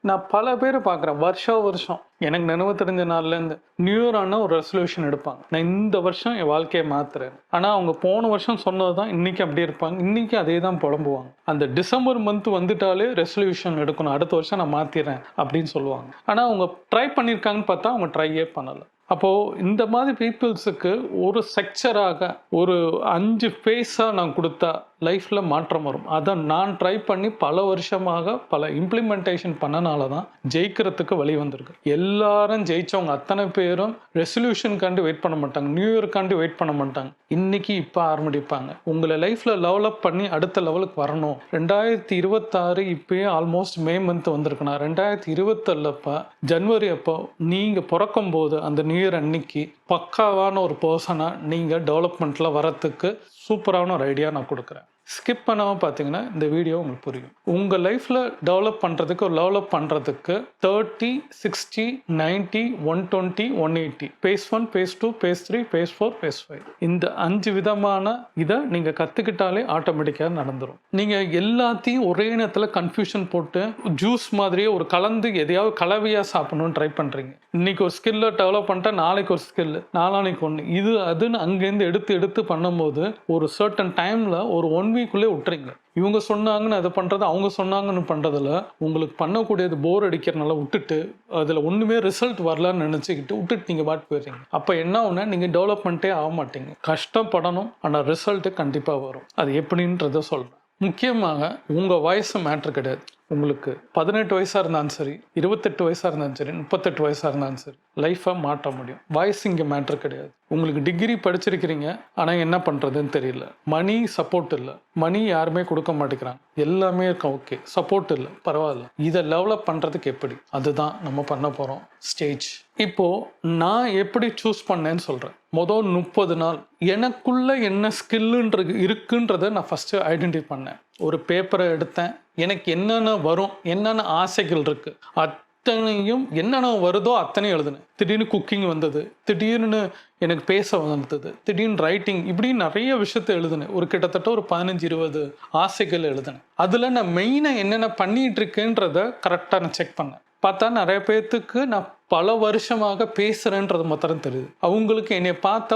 நான் பல பேரை பார்க்குறேன் வருஷம் எனக்கு நினைவு தெரிஞ்ச நாள்லேருந்து நியூ இயரான ஒரு ரெசல்யூஷன் எடுப்பாங்க. நான் இந்த வருஷம் என் வாழ்க்கையை மாத்துறேன். ஆனால் அவங்க போன வருஷம் சொன்னது தான் இன்னைக்கு அப்படியே இருப்பாங்க. இன்னைக்கு அதே தான் புலம்புவாங்க. அந்த டிசம்பர் மந்த் வந்துட்டாலே ரெசல்யூஷன் எடுக்கணும், அடுத்த வருஷம் நான் மாற்றிடுறேன் அப்படின்னு சொல்லுவாங்க. ஆனால் அவங்க ட்ரை பண்ணியிருக்காங்கன்னு பார்த்தா அவங்க ட்ரையே பண்ணலை. அப்போது இந்த மாதிரி பீப்புள்ஸுக்கு ஒரு செக்சராக ஒரு 5 ஃபேஸாக நான் கொடுத்தா லைஃப்பில் மாற்றம் வரும். அதை நான் ட்ரை பண்ணி பல வருஷமாக பல இம்ப்ளிமெண்டேஷன் பண்ணனால தான் ஜெயிக்கிறதுக்கு வழி வந்திருக்கு. எல்லாரும் ஜெயிச்சவங்க அத்தனை பேரும் ரெசல்யூஷனுக்காண்டி வெயிட் பண்ண மாட்டாங்க, நியூ இயர்க்காண்டி வெயிட் பண்ண மாட்டாங்க. இன்னைக்கு இப்போ ஆரம்பிப்பாங்க. உங்களை லைஃப்பில் லெவலப் பண்ணி அடுத்த லெவலுக்கு வரணும். 2026 இப்போயே ஆல்மோஸ்ட் மே மந்த் வந்திருக்குண்ணா. 2027 ஜனவரி அப்போ நீங்கள் பிறக்கும் போது அந்த நியூ இயர் அன்னைக்கு பக்காவான ஒரு பர்சனாக நீங்கள் டெவலப்மெண்ட்டில் வரத்துக்கு சூப்பரான ஒரு ஐடியா நான் கொடுக்குறேன். ஸ்கிப் பண்ணாமல் பார்த்தீங்கன்னா இந்த வீடியோ உங்களுக்கு புரியும். உங்கள் லைஃப்பில் டெவலப் பண்ணுறதுக்கு ஒரு லெவலப் பண்ணுறதுக்கு 30, 60, 90, 120, 180 phase 1, phase 2, phase 3, phase 4, phase 5 இந்த 5 விதமான இதை நீங்கள் கற்றுக்கிட்டாலே ஆட்டோமேட்டிக்காக நடந்துடும். நீங்கள் எல்லாத்தையும் ஒரே நேரத்தில் கன்ஃபியூஷன் போட்டு ஜூஸ் மாதிரியே ஒரு கலந்து எதையாவது கலவையாக சாப்பிடணும்னு ட்ரை பண்ணுறீங்க. இன்றைக்கி ஒரு ஸ்கில்லை டெவலப் பண்ணிட்டா நாளைக்கு ஒரு ஸ்கில், நாளானைக்கு ஒன்று, இது அதுன்னு அங்கேருந்து எடுத்து பண்ணும்போது ஒரு சர்டன் டைமில் ஒரு 1 வீக்குள்ளே விட்டுறீங்க. இவங்க சொன்னாங்கன்னு அதை பண்ணுறது, அவங்க சொன்னாங்கன்னு பண்ணுறதில் உங்களுக்கு பண்ணக்கூடியது போர் அடிக்கிறனால விட்டுட்டு அதில் ஒன்றுமே ரிசல்ட் வரலான்னு நினச்சிக்கிட்டு விட்டுட்டு நீங்கள் பாட்டு போயிடுறீங்க. அப்போ என்ன ஒன்று, நீங்கள் டெவலப்மெண்ட்டே ஆக மாட்டீங்க. கஷ்டப்படணும், ஆனால் ரிசல்ட்டு கண்டிப்பாக வரும். அது எப்படின்றத சொல்கிறேன். முக்கியமாக உங்கள் வயசு மேட்ரு கிடையாது. உங்களுக்கு 18 வயசாக இருந்தாலும் சரி, 28 வயசாக இருந்தாலும் சரி, 38 வயசாக இருந்தாலும் சரி, லைஃப்பை மாற்ற முடியும். வயசு இங்கே மேட்ரு கிடையாது. உங்களுக்கு டிகிரி படிச்சிருக்கிறீங்க, ஆனால் என்ன பண்ணுறதுன்னு தெரியல. மணி சப்போர்ட் இல்லை, மணி யாருமே கொடுக்க மாட்டேங்கிறாங்க. எல்லாமே இருக்க ஓகே, சப்போர்ட் இல்லை, பரவாயில்ல. இதை டெவலப் பண்ணுறதுக்கு எப்படி, அதுதான் நம்ம பண்ண போகிறோம் ஸ்டேஜ். இப்போது நான் எப்படி சூஸ் பண்ணேன்னு சொல்கிறேன். மொதல் 30 நாள் எனக்குள்ளே என்ன ஸ்கில்லுன்றது இருக்குன்றதை நான் ஃபஸ்ட்டு ஐடென்டிஃபை பண்ணேன். ஒரு பேப்பரை எடுத்தேன், எனக்கு என்னென்ன வரும், என்னென்ன ஆசைகள் இருக்குது அத்தனையும் என்னென்ன வருதோ அத்தனையும் எழுதுனேன். திடீர்னு குக்கிங் வந்தது, திடீர்னு எனக்கு பேச வந்தது, திடீர்னு ரைட்டிங், இப்படி நிறைய விஷயத்த எழுதுனேன். ஒரு கிட்டத்தட்ட ஒரு 15-20 ஆசைகள் எழுதுனேன். அதில் நான் மெயினாக என்னென்ன பண்ணிகிட்டு இருக்கேன்றதை கரெக்டாக நான் செக் பண்ணேன். பார்த்தா நிறைய பேர்த்துக்கு நான் பல வருஷமாக பேசுகிறேன்றது மாத்திரம் தெரியுது. அவங்களுக்கு என்னை பார்த்தா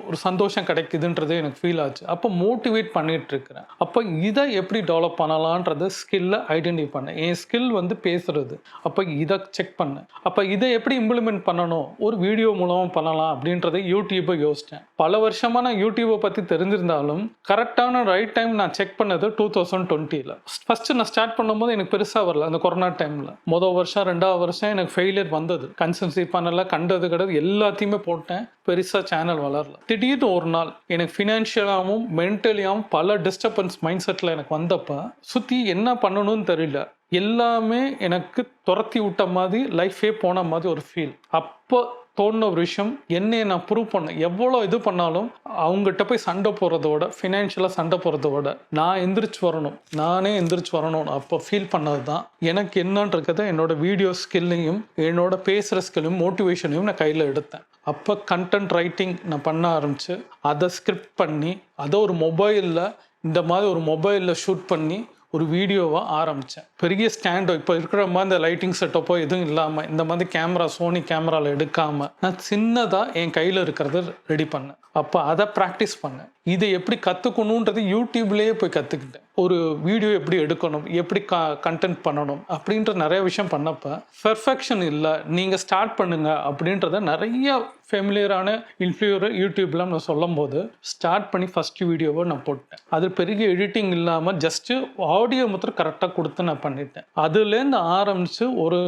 ஒரு சந்தோஷம் கிடைக்குதுன்றது எனக்கு ஃபீல் ஆச்சு. அப்போ மோட்டிவேட் பண்ணிகிட்டு இருக்கிறேன். அப்போ இதை எப்படி டெவலப் பண்ணலான்றது ஸ்கில்லை ஐடென்டிஃபை பண்ணேன். என் ஸ்கில் வந்து பேசுகிறது. அப்போ இதை செக் பண்ணேன். அப்போ இதை எப்படி இம்ப்ளிமெண்ட் பண்ணணும், ஒரு வீடியோ மூலமாக பண்ணலாம் அப்படின்றத யூடியூப்பை யோசித்தேன். பல வருஷமாக நான் யூடியூப்பை பற்றி தெரிஞ்சிருந்தாலும் கரெக்டான ரைட் டைம் நான் செக் பண்ணது 2020. ஃபஸ்ட்டு நான் ஸ்டார்ட் பண்ணும்போது எனக்கு பெருசாக வரல. அந்த கொரோனா டைமில் மொதல் வருஷம் 2வது வருஷம் எனக்கு ஃபெயிலியர் வந்தது. கன்சன்சி பண்ணல, கண்டது கிடையாது, எல்லாத்தையுமே போட்டேன். பெருசாக சேனல் வளரல. திடீர்னு ஒரு நாள் எனக்கு ஃபினான்ஷியலாகவும் மென்டலியாகவும் பல டிஸ்டர்பன்ஸ் மைண்ட் செட்டில் எனக்கு வந்தப்போ சுற்றி என்ன பண்ணணும்னு தெரியல. எல்லாமே எனக்கு துரத்தி விட்ட மாதிரி, லைஃபே போன மாதிரி ஒரு ஃபீல். அப்போ தோணுன ஒரு விஷயம், என்னை நான் ப்ரூவ் பண்ணேன். எவ்வளோ இது பண்ணாலும் அவங்ககிட்ட போய் சண்டை போடுறதோட, ஃபினான்ஷியலாக சண்டை போடுறதோட நான் எந்திரிச்சு வரணும், நானே எந்திரிச்சு வரணும். அப்போ ஃபீல் பண்ணது தான் எனக்கு என்னன்றத என்னோட வீடியோ ஸ்கில்லையும் என்னோட பேசுகிற ஸ்கில்லையும் மோட்டிவேஷனையும் நான் கையில் எடுத்தேன். அப்போ கண்டென்ட் ரைட்டிங் நான் பண்ண ஆரம்பித்து அதை ஸ்கிரிப்ட் பண்ணி அதை ஒரு மொபைலில், இந்த மாதிரி ஒரு மொபைலில் ஷூட் பண்ணி ஒரு வீடியோவாக ஆரம்பித்தேன். பெரிய ஸ்டாண்டோ இப்போ இருக்கிற மாதிரி இந்த லைட்டிங் செட்டப்போ எதுவும் இல்லாமல், இந்த மாதிரி கேமரா சோனி கேமராவில் எடுக்காமல் நான் சின்னதாக என் கையில் இருக்கிறத ரெடி பண்ணேன். அப்போ அதை ப்ராக்டிஸ் பண்ணேன். இதை எப்படி கற்றுக்கணுன்றது யூடியூப்லேயே போய் கற்றுக்கிட்டேன். ஒரு வீடியோ எப்படி எடுக்கணும், எப்படி கண்டென்ட் பண்ணணும் அப்படின்ற நிறைய விஷயம் பண்ணப்போ பெர்ஃபெக்ஷன் இல்லை, நீங்கள் ஸ்டார்ட் பண்ணுங்க அப்படின்றத நிறைய ஃபெமிலியரான இன்ஃப்ளூயர் யூடியூப்லாம் நான் சொல்லும் போது ஸ்டார்ட் பண்ணி ஃபஸ்ட்டு வீடியோவை நான் போட்டேன். அது பெரிய எடிட்டிங் இல்லாமல் ஜஸ்ட்டு ஆடியோ மாத்திரம் கரெக்டாக கொடுத்து நான் பண்ணிட்டேன். அதுலேருந்து ஆரம்பித்து ஒரு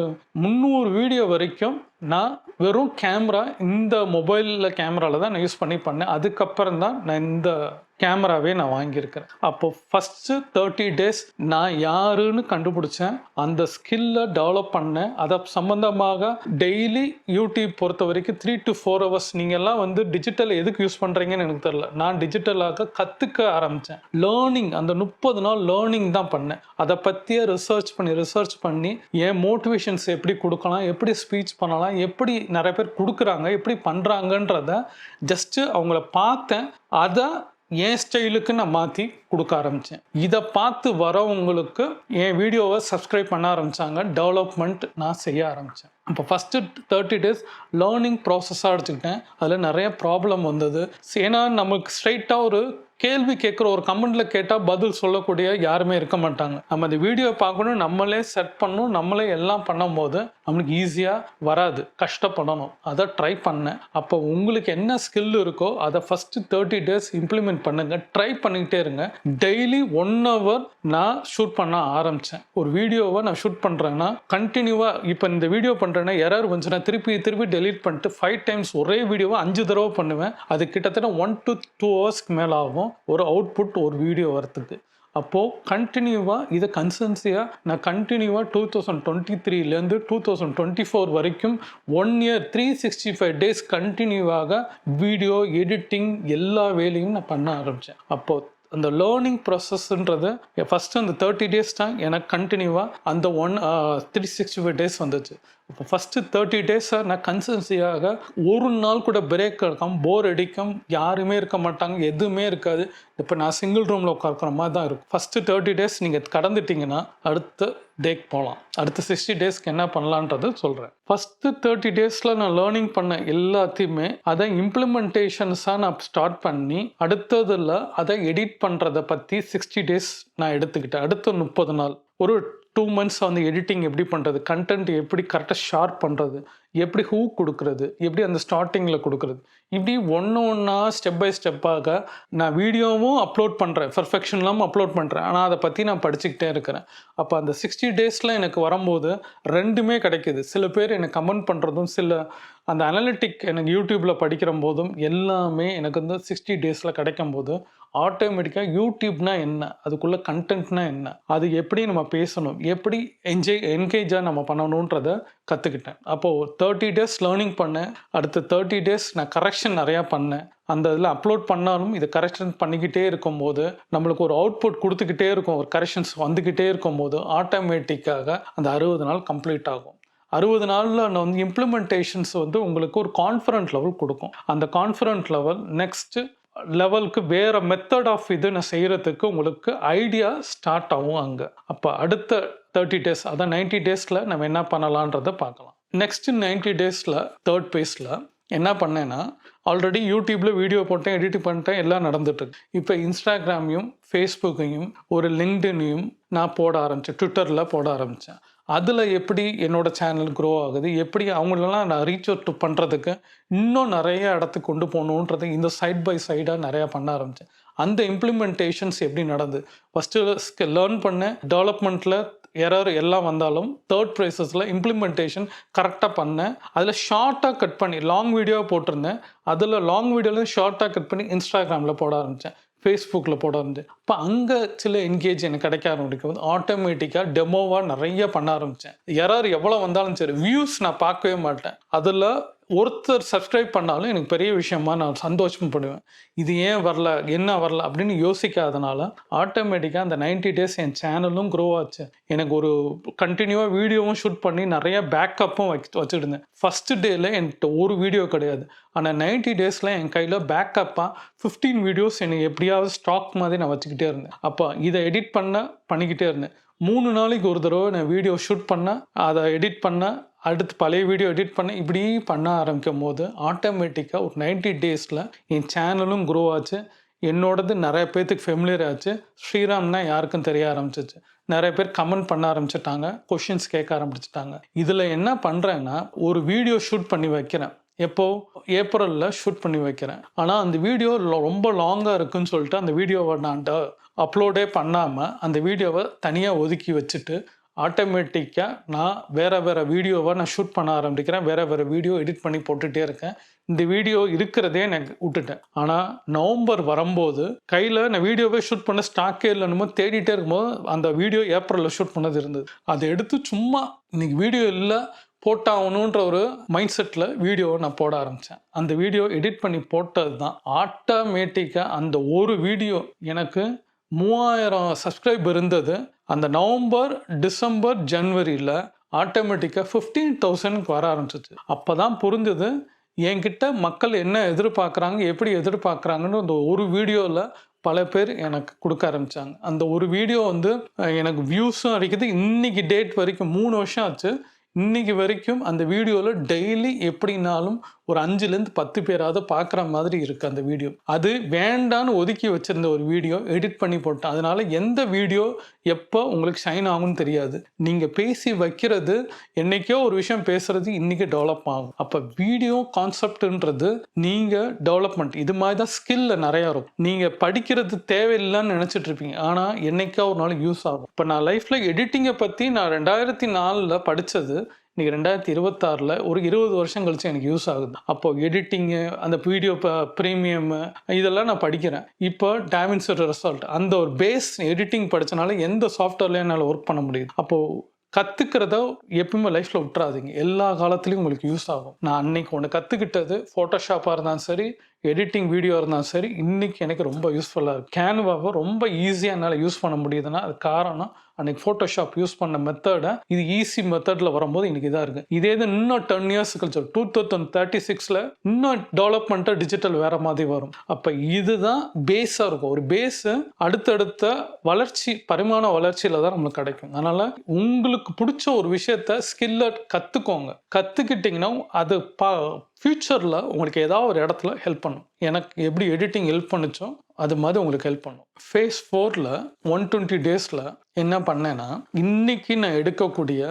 300 வீடியோ வரைக்கும் நான் வெறும் கேமரா, இந்த மொபைலில் கேமராவில் தான் நான் யூஸ் பண்ணேன். அதுக்கப்புறம் தான் நான் இந்த கேமராவே நான் வாங்கியிருக்கிறேன். அப்போ ஃபஸ்ட்டு 30 days நான் யாருன்னு கண்டுபிடிச்சேன். அந்த ஸ்கில்லை டெவலப் பண்ணேன். அதை சம்மந்தமாக டெய்லி யூடியூப் பொறுத்த வரைக்கும் 3 to 4 hours. நீங்கள்லாம் வந்து டிஜிட்டல் எதுக்கு யூஸ் பண்ணுறீங்கன்னு எனக்கு தெரியல. நான் டிஜிட்டலாக கற்றுக்க ஆரம்பித்தேன். லேர்னிங், அந்த 30 நாள் லேர்னிங் தான் பண்ணேன். அதை பற்றியே ரிசர்ச் பண்ணி என் மோட்டிவேஷன்ஸ் எப்படி கொடுக்கலாம், எப்படி ஸ்பீச் பண்ணலாம், எப்படி நிறைய பேர் கொடுக்குறாங்க, எப்படி பண்ணுறாங்கன்றத ஜஸ்ட்டு அவங்கள பார்த்தேன். அதை என் ஸ்டைலுக்கு நான் மாற்றி கொடுக்க ஆரம்பித்தேன். இதை பார்த்து வரவங்களுக்கு என் வீடியோவை சப்ஸ்கிரைப் பண்ண ஆரம்பித்தாங்க. டெவலப்மெண்ட் நான் செய்ய ஆரம்பித்தேன். இப்போ ஃபஸ்ட்டு 30 days லேர்னிங் ப்ராசஸாக எடுத்துக்கிட்டேன். அதில் நிறைய ப்ராப்ளம் வந்தது. ஏன்னா நமக்கு ஸ்ட்ரைட்டாக ஒரு கேள்வி கேட்குற ஒரு கமெண்ட்டில் கேட்டால் பதில் சொல்லக்கூடிய யாருமே இருக்க மாட்டாங்க. நம்ம அந்த வீடியோ பார்க்கணும், நம்மளே செட் பண்ணணும், நம்மளே எல்லாம் பண்ணும்போது நம்மளுக்கு ஈஸியாக வராது, கஷ்டப்படணும். அதை ட்ரை பண்ணேன். அப்போ உங்களுக்கு என்ன ஸ்கில் இருக்கோ அதை ஃபஸ்ட்டு 30 days இம்ப்ளிமெண்ட் பண்ணுங்கள். ட்ரை பண்ணிக்கிட்டே இருங்க. டெய்லி 1 hour நான் ஷூட் பண்ண ஆரம்பித்தேன். ஒரு வீடியோவை நான் ஷூட் பண்ணுறேன்னா கண்டினியூவாக, இப்போ இந்த வீடியோ பண்ணுறேன்னா எரர் வந்துச்சுன்னா திருப்பி டெலீட் பண்ணிட்டு 5 times ஒரே வீடியோவை 5 தடவை பண்ணுவேன். அது கிட்டத்தட்ட 1 to 2 hours மேலே ஆகும் ஒரு அவுட்புட் ஒரு வீடியோ வரத்துக்கு. அப்போது கண்டினியூவாக இதை கன்சன்சியாக நான் கண்டினியூவாக 2023லேருந்து 2024 வரைக்கும் 1 year 365 days கண்டினியூவாக வீடியோ எடிட்டிங் எல்லா வேலையும் நான் பண்ண ஆரம்பித்தேன். அப்போது அந்த லேர்னிங் ப்ராசஸ்ன்றது ஃபஸ்ட்டு அந்த 30 days தான் எனக்கு கண்டினியூவாக அந்த 365 days வந்துச்சு. இப்போ ஃபஸ்ட்டு 30 days நான் கன்சன்சியாக ஒரு நாள் கூட பிரேக் இருக்காம, போர் அடிக்கும், யாருமே இருக்க மாட்டாங்க, எதுவுமே இருக்காது. இப்போ நான் சிங்கிள் ரூமில் உட்கார்க்குற மாதிரி தான் இருக்கும். ஃபஸ்ட்டு 30 days நீங்கள் கடந்துட்டிங்கன்னா அடுத்த டேக்கு போகலாம். அடுத்த 60 daysக்கு என்ன பண்ணலான்றது சொல்கிறேன். ஃபஸ்ட்டு 30 daysல நான் லேர்னிங் பண்ண எல்லாத்தையுமே அதை இம்ப்ளிமெண்டேஷன்ஸாக நான் ஸ்டார்ட் பண்ணி அடுத்ததில் அதை எடிட் பண்ணுறதை பற்றி 60 days நான் எடுத்துக்கிட்டேன். அடுத்த 30 நாள் ஒரு 2 months வந்து எடிட்டிங் எப்படி பண்ணுறது, கண்டென்ட் எப்படி கரெக்டாக ஷார்ப் பண்ணுறது, எப்படி ஹூக் கொடுக்குறது, எப்படி அந்த ஸ்டார்டிங்கில் கொடுக்குறது, இப்படி ஒன்றா ஸ்டெப் பை ஸ்டெப்பாக நான் வீடியோவும் அப்லோட் பண்ணுறேன். பர்ஃபெக்ஷன் இல்லாமல் அப்லோட் பண்ணுறேன். ஆனால் அதை பற்றி நான் படிச்சுக்கிட்டே இருக்கிறேன். அப்போ அந்த 60 daysல எனக்கு வரும்போது 2மே கிடைக்கிது. சில பேர் எனக்கு கமெண்ட் பண்ணுறதும், சில அந்த அனலிட்டிக் எனக்கு யூடியூப்பில் படிக்கிற போதும் எல்லாமே எனக்கு வந்து 60 daysல கிடைக்கும் போது ஆட்டோமேட்டிக்காக யூடியூப்னா என்ன, அதுக்குள்ளே கண்டென்ட்னா என்ன, அது எப்படி நம்ம பேசணும், எப்படி என்கேஜாக நம்ம பண்ணணுன்றதை கற்றுக்கிட்டேன். அப்போது 30 days லேர்னிங் பண்ணேன். அடுத்த 30 days நான் கரெக்ஷன் நிறையா பண்ணேன். அந்த இதில் அப்லோட் பண்ணாலும் இது கரெக்ஷன் பண்ணிக்கிட்டே இருக்கும்போது நம்மளுக்கு ஒரு அவுட்புட் கொடுத்துக்கிட்டே இருக்கும், ஒரு கரெக்ஷன்ஸ் வந்துக்கிட்டே இருக்கும்போது ஆட்டோமேட்டிக்காக அந்த 60 நாள் கம்ப்ளீட் ஆகும். 60 நாளில் நான் வந்து இம்ப்ளிமெண்டேஷன்ஸ் வந்து உங்களுக்கு ஒரு கான்ஃபிடன்ட் லெவல் கொடுக்கும். அந்த கான்ஃபிடன்ட் லெவல் நெக்ஸ்ட்டு லெவலுக்கு வேறு மெத்தட் ஆஃப் இது நான் செய்கிறதுக்கு உங்களுக்கு ஐடியா ஸ்டார்ட் ஆகும் அங்கே. அப்போ அடுத்த 30 days அதான் 90 daysல நம்ம என்ன பண்ணலான்றதை பார்க்கலாம். நெக்ஸ்ட்டு 90 daysல 3rd phase என்ன பண்ணேன்னா, ஆல்ரெடி யூடியூப்பில் வீடியோ போட்டேன், எடிட் பண்ணிட்டேன், எல்லாம் நடந்துட்டுருக்கு. இப்போ இன்ஸ்டாகிராமையும் ஃபேஸ்புக்கையும் ஒரு லிங்க்டினையும் நான் போட ஆரம்பித்தேன், ட்விட்டரில் போட ஆரம்பித்தேன். அதில் எப்படி என்னோடய சேனல் க்ரோ ஆகுது, எப்படி அவங்களெல்லாம் நான் ரீச் அவுட் பண்ணுறதுக்கு இன்னும் நிறைய இடத்துக்கு கொண்டு போகணுன்றது இந்த சைட் பை சைடாக நிறையா பண்ண ஆரம்பித்தேன். அந்த இம்ப்ளிமெண்டேஷன்ஸ் எப்படி நடந்து ஃபஸ்ட்டு லேர்ன் பண்ணேன். டெவலப்மெண்ட்டில் எரர் எல்லாம் வந்தாலும் 3rd phaseல இம்ப்ளிமெண்டேஷன் கரெக்டாக பண்ணேன். அதில் ஷார்ட்டாக கட் பண்ணி லாங் வீடியோ போட்டிருந்தேன். அதில் லாங் வீடியோவில் ஷார்ட்டாக கட் பண்ணி இன்ஸ்டாகிராமில் போட ஆரம்பித்தேன், ஃபேஸ்புக்கில் போட ஆரம்பித்தேன். இப்போ அங்கே சில என்கேஜ் எனக்கு கிடைக்க ஆரம்பிக்கும் போது ஆட்டோமேட்டிக்காக டெமோவாக நிறைய பண்ண ஆரம்பித்தேன். எரர் எவ்வளோ வந்தாலும் சரி, வியூஸ் நான் பார்க்கவே மாட்டேன். அதில் ஒருத்தர் சப்ஸ்கிரைப் பண்ணாலும் எனக்கு பெரிய விஷயமா நான் சந்தோஷப்படுவேன். இது ஏன் வரல, என்ன வரல அப்படின்னு யோசிக்காதனால ஆட்டோமேட்டிக்காக அந்த 90 days என் சேனலும் க்ரோ ஆச்சு. எனக்கு ஒரு கண்டினியூவாக வீடியோவும் ஷூட் பண்ணி நிறைய பேக்கப்பும் வச்சுருந்தேன். ஃபஸ்ட்டு டேயில் என்கிட்ட ஒரு வீடியோ கிடையாது. ஆனால் 90 daysல என் கையில் பேக்கப்பாக 15 வீடியோஸ் எனக்கு எப்படியாவது ஸ்டாக் மாதிரி நான் வச்சுக்கிட்டே இருந்தேன். அப்போ இதை எடிட் பண்ணிக்கிட்டே இருந்தேன். 3 நாளைக்கு ஒரு தடவை நான் வீடியோ ஷூட் பண்ணேன், அதை எடிட் பண்ணேன், அடுத்து பழைய வீடியோ எடிட் பண்ண, இப்படி பண்ண ஆரம்பிக்கும் போது ஆட்டோமேட்டிக்காக ஒரு 90 daysல என் சேனலும் க்ரோ ஆச்சு. என்னோடது நிறைய பேர்த்துக்கு ஃபெமிலியர் ஆச்சு. ஸ்ரீராம்னா யாருக்கும் தெரிய ஆரம்பிச்சிச்சு. நிறைய பேர் கமெண்ட் பண்ண ஆரம்பிச்சிட்டாங்க, கொஷின்ஸ் கேட்க ஆரம்பிச்சிட்டாங்க. இதில் என்ன பண்ணுறேன்னா, ஒரு வீடியோ ஷூட் பண்ணி வைக்கிறேன். எப்போது ஏப்ரலில் ஷூட் பண்ணி வைக்கிறேன். ஆனால் அந்த வீடியோ ரொம்ப லாங்காக இருக்குன்னு சொல்லிட்டு அந்த வீடியோவை நான் அப்லோடே பண்ணாமல் அந்த வீடியோவை தனியாக ஒதுக்கி வச்சுட்டு ஆட்டோமேட்டிக்காக நான் வேறு வீடியோவை நான் ஷூட் பண்ண ஆரம்பிக்கிறேன். வேறு வீடியோ எடிட் பண்ணி போட்டுகிட்டே இருக்கேன். இந்த வீடியோ இருக்கிறதே நான் விட்டுட்டேன். ஆனால் நவம்பர் வரும்போது கையில் நான் வீடியோவே ஷூட் பண்ண ஸ்டாக்கே இல்லைன்னு தேடிட்டே இருக்கும்போது அந்த வீடியோ ஏப்ரலில் ஷூட் பண்ணது இருந்தது. அதை எடுத்து சும்மா இன்றைக்கி வீடியோ இல்லை போட்டாகணுன்ற ஒரு மைண்ட் செட்டில் வீடியோவை நான் போட ஆரம்பித்தேன். அந்த வீடியோ எடிட் பண்ணி போட்டது தான் ஆட்டோமேட்டிக்காக அந்த ஒரு வீடியோ எனக்கு 3000 சப்ஸ்கிரைப் இருந்தது. அந்த நவம்பர், டிசம்பர், ஜனவரியில் ஆட்டோமேட்டிக்காக 15,000க்கு வர ஆரம்பிச்சிச்சு. அப்போ தான் புரிஞ்சது என்கிட்ட மக்கள் என்ன எதிர்பார்க்குறாங்க, எப்படி எதிர்பார்க்குறாங்கன்னு அந்த ஒரு வீடியோவில் பல பேர் எனக்கு கொடுக்க ஆரம்பித்தாங்க. அந்த ஒரு வீடியோ வந்து எனக்கு வியூஸும் அடிக்குது. இன்னைக்கு டேட் வரைக்கும் 3 வருஷம் ஆச்சு. இன்னைக்கு வரைக்கும் அந்த வீடியோவில் டெய்லி எப்படின்னாலும் ஒரு 5லேருந்து 10 பேராவது பார்க்குற மாதிரி இருக்குது அந்த வீடியோ. அது வேண்டான்னு ஒதுக்கி வச்சுருந்த ஒரு வீடியோ எடிட் பண்ணி போட்டேன். அதனால் எந்த வீடியோ எப்போ உங்களுக்கு ஷைன் ஆகும்னு தெரியாது. நீங்கள் பேசி வைக்கிறது, என்றைக்கோ ஒரு விஷயம் பேசுகிறது இன்றைக்கி டெவலப் ஆகும். அப்போ வீடியோ கான்செப்டுன்றது நீங்கள் டெவலப்மெண்ட் இது மாதிரி தான் ஸ்கில்ல நிறையா இருக்கும். நீங்கள் படிக்கிறது தேவையில்லைன்னு நினச்சிட்டு இருப்பீங்க, ஆனால் என்றைக்கோ ஒரு நாள் யூஸ் ஆகும். இப்போ நான் லைஃப்பில் எடிட்டிங்கை பற்றி நான் 2004 படித்தது இன்றைக்கி 2026 ஒரு 20 வருஷம் கழிச்சு எனக்கு யூஸ் ஆகுது. அப்போது எடிட்டிங்கு, அந்த வீடியோ ப்ரீமியமு இதெல்லாம் நான் படிக்கிறேன். இப்போ DaVinci Resolve அந்த ஒரு பேஸ் எடிட்டிங் படித்தனால எந்த சாஃப்ட்வேர்லையும் என்னால் ஒர்க் பண்ண முடியுது. அப்போது கற்றுக்கிறத எப்பவுமே லைஃப்பில் விட்டுறாதீங்க. எல்லா காலத்துலேயும் உங்களுக்கு யூஸ் ஆகும். நான் அன்னைக்கு ஒன்று கற்றுக்கிட்டது ஃபோட்டோஷாப்பாக இருந்தாலும் சரி, எடிட்டிங் வீடியோ இருந்தாலும் சரி, இன்றைக்கி எனக்கு ரொம்ப யூஸ்ஃபுல்லாக இருக்குது. கேன்வாவை ரொம்ப ஈஸியாக என்னால் யூஸ் பண்ண முடியுதுன்னா அது காரணம் அன்றைக்கி ஃபோட்டோஷாப் யூஸ் பண்ண மெத்தடை இது ஈஸி மெத்தடில் வரும்போது இன்றைக்கி இதாக இருக்குது. இதே இது இன்னும் 10 இயர்ஸ் கழிச்சு 2036 இன்னும் டெவலப்மெண்ட்டாக டிஜிட்டல் வேறு மாதிரி வரும். அப்போ இதுதான் பேஸாக இருக்கும். ஒரு பேஸு அடுத்தடுத்த வளர்ச்சி, பரிமாண வளர்ச்சியில் தான் நம்மளுக்கு கிடைக்கும். அதனால் உங்களுக்கு பிடிச்ச ஒரு விஷயத்த ஸ்கில்லை கற்றுக்கோங்க. கற்றுக்கிட்டிங்கன்னா அது ஃப்யூச்சரில் உங்களுக்கு ஏதாவது ஒரு இடத்துல ஹெல்ப் பண்ணும். எனக்கு எப்படி எடிட்டிங் ஹெல்ப் பண்ணுச்சோ அது மாதிரி உங்களுக்கு ஹெல்ப் பண்ணும். ஃபேஸ் 4ல் 120 டேஸில் என்ன பண்ணேன்னா, இன்றைக்கி நான் எடுக்கக்கூடிய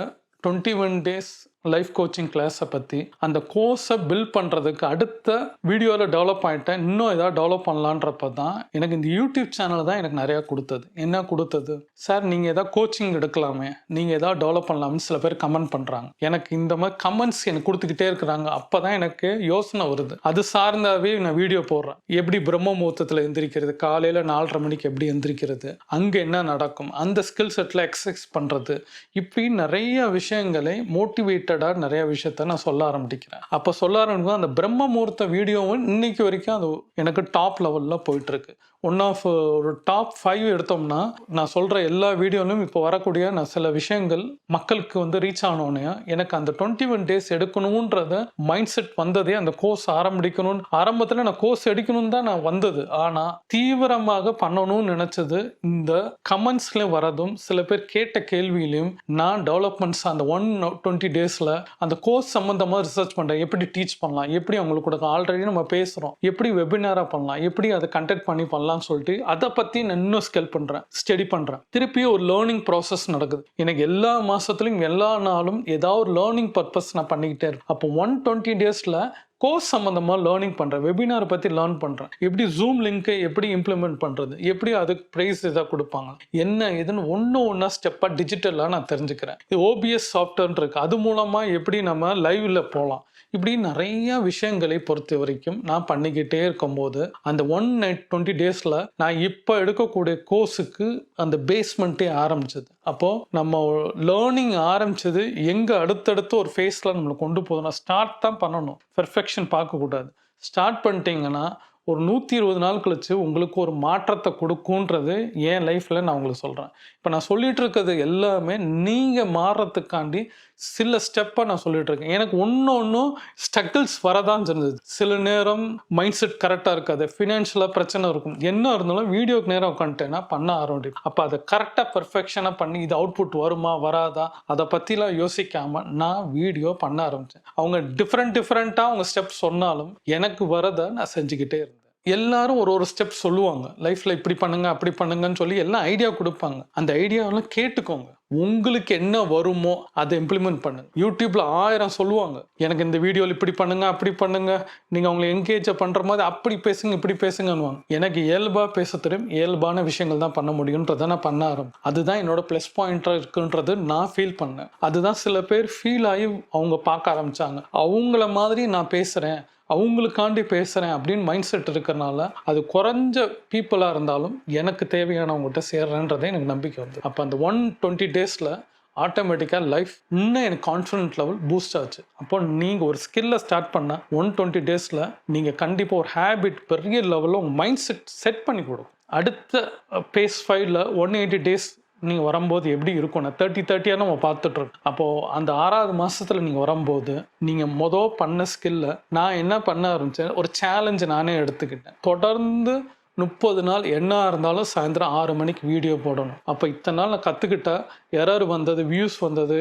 21 டேஸ் லைஃப் கோச்சிங் கிளாஸை பற்றி, அந்த கோர்ஸை பில்ட் பண்ணுறதுக்கு அடுத்த வீடியோவில் டெவலப் ஆகிட்டேன். இன்னும் ஏதாவது டெவலப் பண்ணலான்றப்ப தான் எனக்கு இந்த யூடியூப் சேனல் தான் எனக்கு நிறையா கொடுத்தது. என்ன கொடுத்தது? சார் நீங்கள் எதாவது கோச்சிங் எடுக்கலாமே, நீங்கள் எதாவது டெவலப் பண்ணலாம்னு சில பேர் கமெண்ட் பண்ணுறாங்க. எனக்கு இந்த மாதிரி கமெண்ட்ஸ் எனக்கு கொடுத்துக்கிட்டே இருக்கிறாங்க. அப்போ தான் எனக்கு யோசனை வருது. அது சார்ந்தாவே நான் வீடியோ போடுறேன். எப்படி பிரம்ம முகூர்த்தத்தில் எந்திரிக்கிறது, காலையில் 4:30 மணிக்கு எப்படி எந்திரிக்கிறது, அங்கே என்ன நடக்கும், அந்த ஸ்கில் செட்டில் எக்ஸசைஸ் பண்ணுறது, இப்படி நிறைய விஷயங்களை மோட்டிவேட்டடாக நிறைய விஷயத்த நான் சொல்ல ஆரம்பிக்கிறேன். அப்போ சொல்ல ஆரம்பிக்கும் அந்த பிரம்ம முகூர்த்த வீடியோவும் இன்னைக்கு வரைக்கும் அது எனக்கு டாப் லெவலில் போயிட்டுருக்கு. ஒன் ஆஃப் ஒரு டாப் 5 எடுத்தோம்னா நான் சொல்கிற எல்லா வீடியோலையும் இப்போ வரக்கூடிய நான் சில விஷயங்கள் மக்களுக்கு வந்து ரீச் ஆனோடனே எனக்கு அந்த 21 டேஸ் எடுக்கணுன்றத மைண்ட் செட் வந்ததே அந்த கோர்ஸ் ஆரம்பிக்கணும்னு. ஆரம்பத்தில் நான் கோர்ஸ் எடுக்கணும்னு தான் நான் வந்தது. ஆனால் தீவிரமாக பண்ணணும்னு நினச்சது இந்த கமெண்ட்ஸ்லேயும் வரதும் சில பேர் கேட்ட கேள்வியிலையும் நான் டெவலப்மெண்ட்ஸ் அந்த 120 டேஸில் அந்த கோர்ஸ் சம்மந்தமாக ரிசர்ச் பண்ணுறேன். எப்படி டீச் பண்ணலாம், எப்படி அவங்களுக்கு கொடுக்க, ஆல்ரெடி நம்ம பேசுகிறோம், எப்படி வெபினாராக பண்ணலாம், எப்படி அதை கண்டக்ட் பண்ணி பண்ணலாம் சொல்லிட்டு அதை பற்றி நான் இன்னும் ஸ்டடி பண்ணுறேன். திருப்பி ஒரு லேர்னிங் ப்ராசஸ் நடக்குது. எனக்கு எல்லா மாதத்துலையும் எல்லா நாளும் ஏதாவது ஒரு லேர்னிங் பர்பஸ் நான் பண்ணிக்கிட்டே இருக்கேன். அப்போ 120 டேஸில் கோர்ஸ் சம்மந்தமாக லேர்னிங் பண்ணுறேன், வெபினாரை பற்றி லேர்ன் பண்ணுறேன், எப்படி ஜூம் லிங்க்கை எப்படி இம்ப்ளிமெண்ட் பண்ணுறது, எப்படி அதுக்கு ப்ரைஸ் இதாக கொடுப்பாங்க, என்ன இதுன்னு ஒன்றா ஸ்டெப்பாக டிஜிட்டலாக நான் தெரிஞ்சுக்கிறேன். இது OBS சாஃப்ட்வேர்னு இருக்குது, அது மூலமாக எப்படி நம்ம லைவில் போகலாம், இப்படி நிறைய விஷயங்களை பொறுத்த வரைக்கும் நான் பண்ணிக்கிட்டே இருக்கும்போது அந்த 120 டேஸில் நான் இப்போ எடுக்கக்கூடிய கோர்ஸுக்கு அந்த பேஸ்மெண்ட்டே ஆரம்பிச்சது. அப்போது நம்ம லேர்னிங் ஆரம்பிச்சது எங்கே அடுத்தடுத்து ஒரு ஃபேஸில் நம்மளை கொண்டு போதுன்னா ஸ்டார்ட் தான் பண்ணணும். பெர்ஃபெக்ஷன் பார்க்கக்கூடாது. ஸ்டார்ட் பண்ணிட்டீங்கன்னா ஒரு 120 நாள் கழிச்சு உங்களுக்கு ஒரு மாற்றத்தை கொடுக்குன்றது என் லைஃப்பில் நான் உங்களுக்கு சொல்கிறேன். இப்போ நான் சொல்லிகிட்டு இருக்கிறது எல்லாமே நீங்கள் மாறுறதுக்காண்டி சில ஸ்டெப்பை நான் சொல்லிகிட்டு இருக்கேன். எனக்கு ஒன்றும் ஸ்ட்ரகிள்ஸ் வரதான் இருந்தது. சில நேரம் மைண்ட் செட் கரெக்டாக இருக்காது, ஃபினான்ஷியலாக பிரச்சனை இருக்கும். என்ன இருந்தாலும் வீடியோக்கு நேரம் உட்காந்துட்டேன்னா பண்ண ஆரம்பிக்கும். அப்போ அதை கரெக்டாக பெர்ஃபெக்ஷனாக பண்ணி இது அவுட்புட் வருமா வராதா அதை பற்றிலாம் யோசிக்காமல் நான் வீடியோ பண்ண ஆரம்பித்தேன். அவங்க டிஃப்ரெண்ட்டாக அவங்க ஸ்டெப் சொன்னாலும் எனக்கு வரதை நான் செஞ்சுக்கிட்டே இருந்தேன். எல்லாரும் ஒரு ஸ்டெப் சொல்லுவாங்க, லைஃப்பில் இப்படி பண்ணுங்க அப்படி பண்ணுங்கன்னு சொல்லி எல்லாம் ஐடியா கொடுப்பாங்க. அந்த ஐடியாவெல்லாம் கேட்டுக்கோங்க. உங்களுக்கு என்ன வருமோ அதை இம்ப்ளிமெண்ட் பண்ணுங்க. யூடியூப்ல 1000 சொல்லுவாங்க, எனக்கு இந்த வீடியோவில் இப்படி பண்ணுங்க அப்படி பண்ணுங்க, நீங்கள் அவங்களை என்கேஜ் பண்ணுற மாதிரி அப்படி பேசுங்க இப்படி பேசுங்கன்னுவாங்க. எனக்கு இயல்பாக பேச தெரியும், இயல்பான விஷயங்கள் தான் பண்ண முடியுன்றதை நான் பண்ண ஆரம்பிச்சேன். அதுதான் என்னோட ப்ளஸ் பாயிண்டாக இருக்குன்றது நான் ஃபீல் பண்ணேன். அதுதான் சில பேர் ஃபீல் ஆகி அவங்க பார்க்க ஆரம்பித்தாங்க. அவங்கள மாதிரி நான் பேசுகிறேன், அவங்களுக்காண்டி பேசுகிறேன் அப்படின்னு மைண்ட் செட் இருக்கிறனால அது குறைஞ்ச பீப்புளாக இருந்தாலும் எனக்கு தேவையானவங்ககிட்ட சேர்றேன்றதே எனக்கு நம்பிக்கை வந்து. அப்போ அந்த 120 டேஸில் ஆட்டோமேட்டிக்காக லைஃப் இன்னும் எனக்கு கான்ஃபிடென்ட் லெவல் பூஸ்ட் ஆச்சு. அப்போ நீங்கள் ஒரு ஸ்கில்லை ஸ்டார்ட் பண்ணால் 120 டேஸில் நீங்கள் கண்டிப்பாக ஒரு ஹேபிட் பெரிய லெவலில் உங்கள் மைண்ட் செட் பண்ணி கொடுக்கும். அடுத்த பேஸ் 5ல் 180 டேஸ் நீங்கள் வரும்போது எப்படி இருக்கும்னா 30-30 நம்ம பார்த்துட்ருக்கோம். அப்போது அந்த 6வது மாதத்தில் நீங்கள் வரும்போது நீங்கள் பண்ண ஸ்கில்லை நான் என்ன பண்ண ஆரம்பித்தேன், ஒரு சேலஞ்சு நானே எடுத்துக்கிட்டேன். தொடர்ந்து 30 நாள் என்ன இருந்தாலும் சாயந்தரம் 6 மணிக்கு வீடியோ போடணும். அப்போ இத்தனை நாள் நான் கற்றுக்கிட்டா எரர் வந்தது, வியூஸ் வந்தது,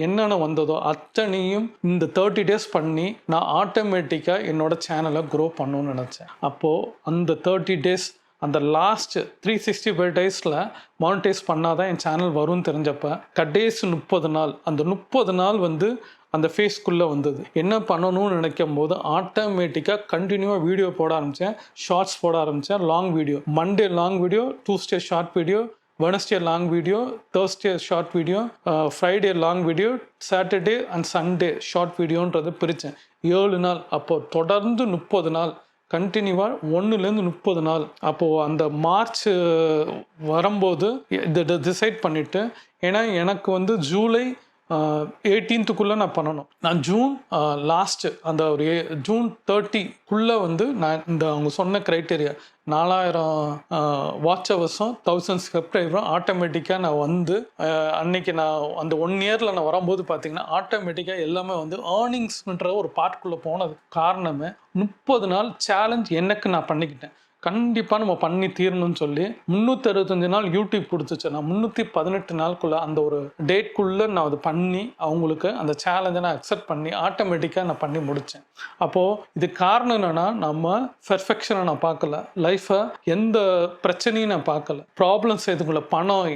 என்னென்ன வந்ததோ அத்தனையும் இந்த 30 டேஸ் பண்ணி நான் ஆட்டோமேட்டிக்காக என்னோட சேனலை க்ரோ பண்ணணும்னு நினச்சேன். அப்போது அந்த 30 டேஸ் அந்த லாஸ்ட் 365 டேஸில் மானிட்டைஸ் பண்ணாதான் என் சேனல் வரும்னு தெரிஞ்சப்போ கடைசி 30 நாள் அந்த 30 நாள் வந்து அந்த ஃபேஸ்க்குள்ளே வந்தது. என்ன பண்ணணும்னு நினைக்கும் போது ஆட்டோமேட்டிக்காக கண்டினியூவாக வீடியோ போட ஆரம்பித்தேன், ஷார்ட்ஸ் போட ஆரம்பித்தேன். Long video, Monday long video, Tuesday short video, Wednesday long video, Thursday short video, Friday long video, Saturday and Sunday short வீடியோன்றது பிரித்தேன். 7 நாள். அப்போது தொடர்ந்து 30 நாள் கண்டினியூவாக 1லேருந்து 30 நாள். அப்போது அந்த மார்ச் வரும்போது இதை டிசைட் பண்ணிவிட்டு, ஏன்னா எனக்கு வந்து ஜூலை 18க்குள்ளே நான் பண்ணணும். நான் ஜூன் லாஸ்ட்டு அந்த ஒரு ஜூன் 30க்குள்ளே வந்து நான் இந்த அவங்க சொன்ன க்ரைட்டீரியா 4000 வாட்ச் ஹவர்ஸும் 1000 சப்ஸ்கிரைபரும் ஆட்டோமேட்டிக்காக நான் வந்து அன்னைக்கு நான் அந்த 1 இயரில் நான் வரும்போது பார்த்தீங்கன்னா ஆட்டோமேட்டிக்காக எல்லாமே வந்து ஏர்னிங்ஸ்ன்ற ஒரு பார்ட்குள்ளே போனது காரணமே 30 நாள் சேலஞ்ச் எனக்கு நான் பண்ணிக்கிட்டேன். கண்டிப்பாக நம்ம பண்ணி தீரணும்னு சொல்லி 365 நாள் யூடியூப் கொடுத்துச்சு. நான் 318 நாளுக்குள்ளே அந்த ஒரு டேட்குள்ளே நான் அது பண்ணி அவங்களுக்கு அந்த சேலஞ்சை நான் அக்செப்ட் பண்ணி ஆட்டோமேட்டிக்காக நான் பண்ணி முடித்தேன். அப்போது இது காரணம் என்னென்னா, நம்ம பெர்ஃபெக்ஷனை நான் பார்க்கல, லைஃப்பை எந்த பிரச்சனையும் நான் பார்க்கல, ப்ராப்ளம்ஸ் எதுக்குள்ள பணம்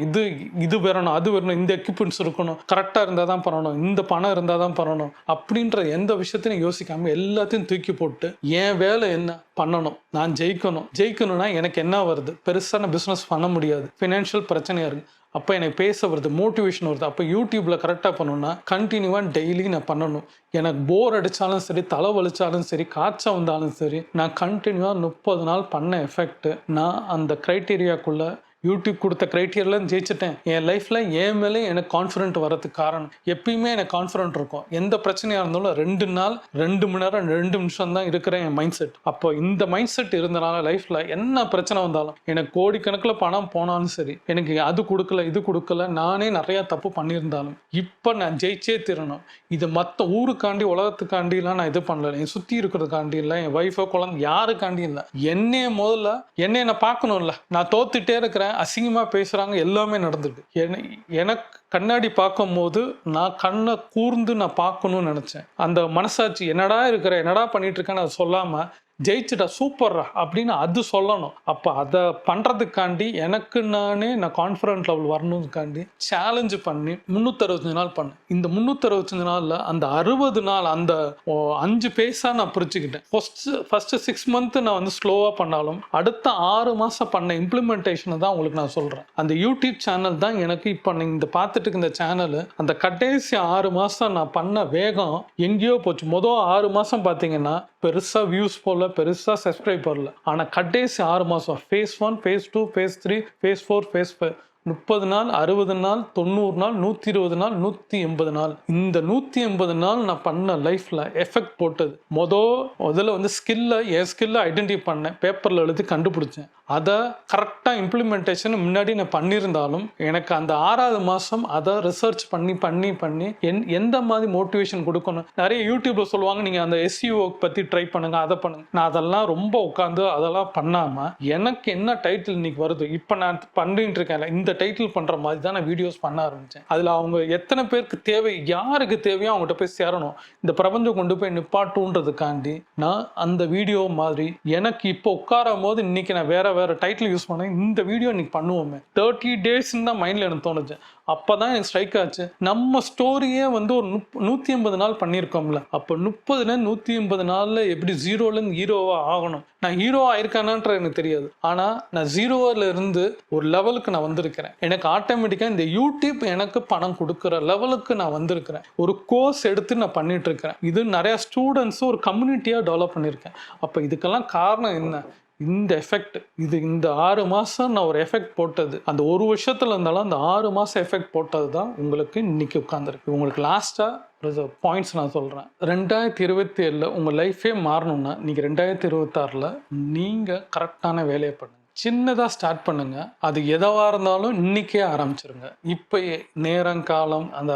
இது வரணும், அது வரணும், இந்த எக்யூப்மெண்ட்ஸ் இருக்கணும், கரெக்டாக இருந்தால் தான் பண்ணணும், இந்த பணம் இருந்தால் தான் பண்ணணும் அப்படின்ற எந்த விஷயத்தையும் யோசிக்காமல் எல்லாத்தையும் தூக்கி போட்டு என் வேலை என்ன பண்ணணும், நான் ஜெயிக்கணும்னா எனக்கு என்ன வருது, பெருசான பிஸ்னஸ் பண்ண முடியாது, ஃபினான்ஷியல் பிரச்சனையாக இருக்குது, அப்போ எனக்கு பேச வருது, மோட்டிவேஷன் வருது, அப்போ யூடியூப்பில் கரெக்டாக பண்ணணும்னா கண்டினியூவாக டெய்லி நான் பண்ணணும். எனக்கு போர் அடித்தாலும் சரி, தலை வலிச்சாலும் சரி, காய்ச்சல் வந்தாலும் சரி, நான் கண்டினியூவாக 30 நாள் பண்ண எஃபெக்ட் நான் அந்த க்ரைட்டீரியாக்குள்ளே யூடியூப் கொடுத்த க்ரைட்டீரியாலாம் ஜெயிச்சிட்டேன். என் லைஃப்பில் என் மேலே எனக்கு கான்ஃபிடென்ட் வரதுக்கு காரணம் எப்பயுமே எனக்கு கான்ஃபிடென்ட் இருக்கும். எந்த பிரச்சனையாக இருந்தாலும் 2 நாள் 2 மணி நேரம் 2 நிமிஷம் தான் இருக்கிற என் மைண்ட் செட். அப்போ இந்த மைண்ட் செட் இருந்தனால லைஃப்பில் என்ன பிரச்சனை வந்தாலும், எனக்கு கோடிக்கணக்கில் பணம் போனாலும் சரி, எனக்கு அது கொடுக்கல இது கொடுக்கல, நானே நிறையா தப்பு பண்ணியிருந்தாலும் இப்போ நான் ஜெயிச்சே தீரணும். இது மற்ற ஊருக்காண்டி உலகத்துக்காண்டிலாம் நான் இது பண்ணல, என் சுற்றி இருக்கிறதுக்காண்டி இல்லை, என் ஒய்ஃபோ குழந்தை யாருக்காண்டி இல்லை, என்னைய முதல்ல என்னை நான் பார்க்கணும்ல. நான் தோத்துட்டே இருக்கிறேன், அசிங்கமாக பேசுகிறாங்க, எல்லாமே நடந்துருக்கு. எனக்கு கண்ணாடி பார்க்கும் போது நான் கண்ணை கூர்ந்து நான் பார்க்கணும்னு நினச்சேன். அந்த மனசாட்சி என்னடா பண்ணிட்டு இருக்கேன்னு அதை சொல்லாமல் ஜெயிச்சுட்டா சூப்பர்ரா அப்படின்னு அது சொல்லணும். அப்போ அதை பண்ணுறதுக்காண்டி எனக்கு நான் கான்ஃபிடென்ட் லெவல் வரணுக்காண்டி சேலஞ்சு பண்ணி 365 நாள் பண்ணேன். இந்த 365 நாளில் அந்த 60 நாள் அந்த 5 பேஸாக நான் பிரிச்சுக்கிட்டேன். ஃபஸ்ட்டு 6 மந்த்து நான் வந்து ஸ்லோவாக பண்ணாலும் அடுத்த 6 மாதம் பண்ண இம்ப்ளிமெண்டேஷனை தான் உங்களுக்கு நான் சொல்கிறேன். அந்த யூடியூப் சேனல் தான் எனக்கு இப்போ நீங்கள் பார்த்துட்டு இந்த சேனல் அந்த கடைசி 6 மாதம் நான் பண்ண வேகம் எங்கேயோ போச்சு. மொதல் 6 மாதம் பார்த்தீங்கன்னா பெருசாக வியூஸ் போல, பெருசாக சப்ஸ்கிரைப் பண்ணல. ஆனால் கடைசி 6 மாதம் phase 1, phase 2, phase 3, phase 4, phase 5, 30 நாள், 60 நாள், 90 நாள், 120 நாள், 180 நாள். இந்த 180 நாள் நான் பண்ண லைஃப்பில் எஃபெக்ட் போட்டது. முதல்ல வந்து என் ஸ்கில்லை ஐடென்டிஃபை பண்ணேன், பேப்பரில் எழுதி கண்டுபிடிச்சேன். அதை கரெக்டாக இம்ப்ளிமெண்டேஷன் முன்னாடி நான் பண்ணியிருந்தாலும் எனக்கு அந்த 6வது மாதம் அதை ரிசர்ச் பண்ணி எந்த மாதிரி மோட்டிவேஷன் கொடுக்கணும். நிறைய யூடியூப்பில் சொல்லுவாங்க, நீங்கள் அந்த SEO பற்றி ட்ரை பண்ணுங்கள், அதை பண்ணுங்கள். நான் அதெல்லாம் ரொம்ப உட்காந்து அதெல்லாம் பண்ணாமல் எனக்கு என்ன டைட்டில் இன்னைக்கு வருது, இப்போ நான் பண்ணிட்டு இருக்கேன், இந்த டைட்டில் பண்ணுற மாதிரி தான் நான் வீடியோஸ் பண்ண ஆரம்பித்தேன். அதில் அவங்க எத்தனை பேருக்கு தேவை, யாருக்கு தேவையோ அவங்ககிட்ட போய் சேரணும், இந்த பிரபஞ்சம் கொண்டு போய் நிப்பாட்டுன்றதுக்காண்டி நான் அந்த வீடியோ மாதிரி எனக்கு இப்போ உட்காரும் போது இன்னைக்கு நான் வேற டைட்டில் யூஸ் பண்ணேன். இந்த வீடியோ இன்னைக்கு பண்ணுவோமே 30 டேஸ்ன்னு தான் மைண்டில் எனக்கு தோணுச்சு. அப்போ தான் எனக்கு ஸ்ட்ரைக் ஆச்சு, நம்ம ஸ்டோரியே வந்து ஒரு 180 நாள் பண்ணியிருக்கோம்ல, அப்போ 180 நாளில் எப்படி 0லேருந்து ஹீரோவாக ஆகணும். நான் ஹீரோவாக ஆயிருக்கானான்ற எனக்கு தெரியாது, ஆனால் நான் 0ல இருந்து ஒரு லெவலுக்கு நான் வந்திருக்கிறேன். எனக்கு ஆட்டோமேட்டிக்காக இந்த யூடியூப் எனக்கு பணம் கொடுக்குற லெவலுக்கு நான் வந்திருக்கிறேன். ஒரு கோர்ஸ் எடுத்து நான் பண்ணிட்டு இருக்கிறேன். இது நிறையா ஸ்டூடெண்ட்ஸும் ஒரு கம்யூனிட்டியாக டெவலப் பண்ணியிருக்கேன். அப்போ இதுக்கெல்லாம் காரணம் என்ன, இந்த எஃபெக்ட். இந்த 6 மாதம் நான் ஒரு எஃபெக்ட் போட்டது, அந்த ஒரு வருஷத்துல இருந்தாலும் அந்த 6 மாதம் எஃபெக்ட் போட்டது தான் உங்களுக்கு இன்னைக்கு உட்காந்துருக்கு. உங்களுக்கு லாஸ்ட்டாக பாயிண்ட்ஸ் நான் சொல்கிறேன். 2027 உங்கள் லைஃபே மாறணும்னா நீங்கள் 2026 நீங்கள் கரெக்டான வேலையை பண்ணுங்கள். சின்னதாக ஸ்டார்ட் பண்ணுங்கள். அது எதுவாக இருந்தாலும் இன்றைக்கே ஆரம்பிச்சிருங்க. இப்போயே நேரங்காலம் அந்த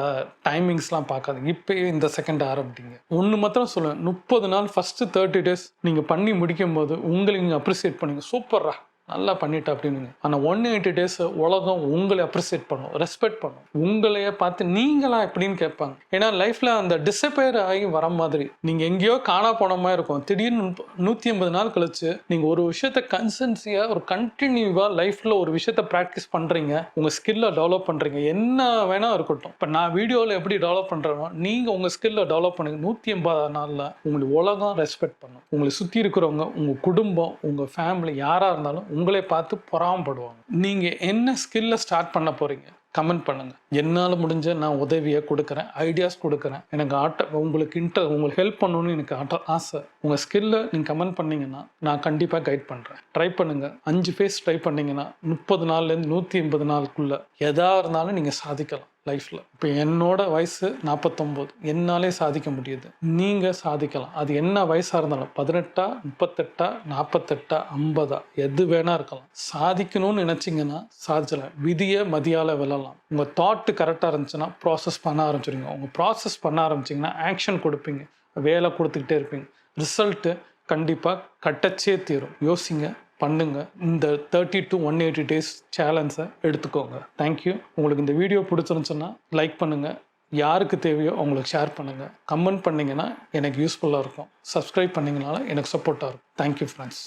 டைமிங்ஸ்லாம் பார்க்காதீங்க, இப்போயே இந்த செகண்ட் ஆரம்பிட்டீங்க. ஒன்று மாத்திரம் சொல்லுவேன், 30 நாள் ஃபஸ்ட்டு 30 டேஸ் நீங்கள் பண்ணி முடிக்கும் போது உங்களை நீங்கள் அப்ரிசியேட் பண்ணுங்கள். சூப்பர்ரா நல்லா பண்ணிட்ட அப்படின்னு. ஆனால் 180 டேஸ் உலகம் உங்களை அப்ரிசியேட் பண்ணும், ரெஸ்பெக்ட் பண்ணும். உங்களையே பார்த்து நீங்களா எப்படின்னு கேட்பாங்க. ஏன்னா லைஃப்பில் அந்த டிசப்பேர் ஆகி வர மாதிரி நீங்கள் எங்கேயோ காணா போன மாதிரி இருக்கும். திடீர்னு 180 நாள் கழிச்சு நீங்கள் ஒரு விஷயத்த கன்சன்சியாக ஒரு கண்டினியூவாக லைஃப்பில் ஒரு விஷயத்த ப்ராக்டிஸ் பண்ணுறீங்க, உங்கள் ஸ்கில்லை டெவலப் பண்ணுறீங்க. என்ன வேணால் இருக்கட்டும். இப்போ நான் வீடியோவில் எப்படி டெவலப் பண்ணுறேனோ நீங்கள் உங்கள் ஸ்கில்லை டெவலப் பண்ணுங்க. 180 நாளில் உங்களுக்கு உலகம் ரெஸ்பெக்ட் பண்ணும். உங்களை சுற்றி இருக்கிறவங்க, உங்கள் குடும்பம், உங்கள் ஃபேமிலி யாராக இருந்தாலும் உங்களை பார்த்து பொறாமப்படுவாங்க. நீங்கள் என்ன ஸ்கில்லை ஸ்டார்ட் பண்ண போகிறீங்க கமெண்ட் பண்ணுங்கள். என்னால் முடிஞ்ச நான் உதவியை கொடுக்குறேன், ஐடியாஸ் கொடுக்குறேன். எனக்கு உங்களுக்கு ஹெல்ப் பண்ணணும்னு எனக்கு ஆசை. உங்கள் ஸ்கில்லை நீங்கள் கமெண்ட் பண்ணிங்கன்னா நான் கண்டிப்பாக கைட் பண்ணுறேன். ட்ரை பண்ணுங்கள். 5 ஃபேஸ் ட்ரை பண்ணிங்கன்னா 30 நாள்லேருந்து 180 நாளுக்குள்ளே எதாக இருந்தாலும் நீங்கள் சாதிக்கலாம் லைஃப்பில். இப்போ என்னோட வயசு 49, என்னாலே சாதிக்க முடியுது. நீங்கள் சாதிக்கலாம். அது என்ன வயசாக இருந்தாலும் 18, 38, 48, 50 எது வேணா இருக்கலாம். சாதிக்கணும்னு நினச்சிங்கன்னா சாதிச்சலாம். விதியை மதியால் வெல்லலாம். உங்கள் தாட்டு கரெக்டாக இருந்துச்சுன்னா ப்ராசஸ் பண்ண ஆரம்பிச்சிடுங்க. உங்கள் ப்ராசஸ் பண்ண ஆரம்பிச்சிங்கன்னா ஆக்ஷன் கொடுப்பீங்க, வேலை கொடுத்துக்கிட்டே இருப்பீங்க. ரிசல்ட்டு கண்டிப்பாக கட்டச்சே தீரும். யோசிங்க, பண்ணுங்க. இந்த 30 to 180 டேஸ் சேலஞ்சை எடுத்துக்கோங்க. தேங்க்யூ. உங்களுக்கு இந்த வீடியோ பிடிச்சிருந்துச்சுன்னா லைக் பண்ணுங்கள். யாருக்கு தேவையோ அவங்களுக்கு ஷேர் பண்ணுங்கள். கமெண்ட் பண்ணிங்கன்னா எனக்கு யூஸ்ஃபுல்லாக இருக்கும். சப்ஸ்கிரைப் பண்ணிங்கனால எனக்கு சப்போர்ட்டாக இருக்கும். Thank you friends.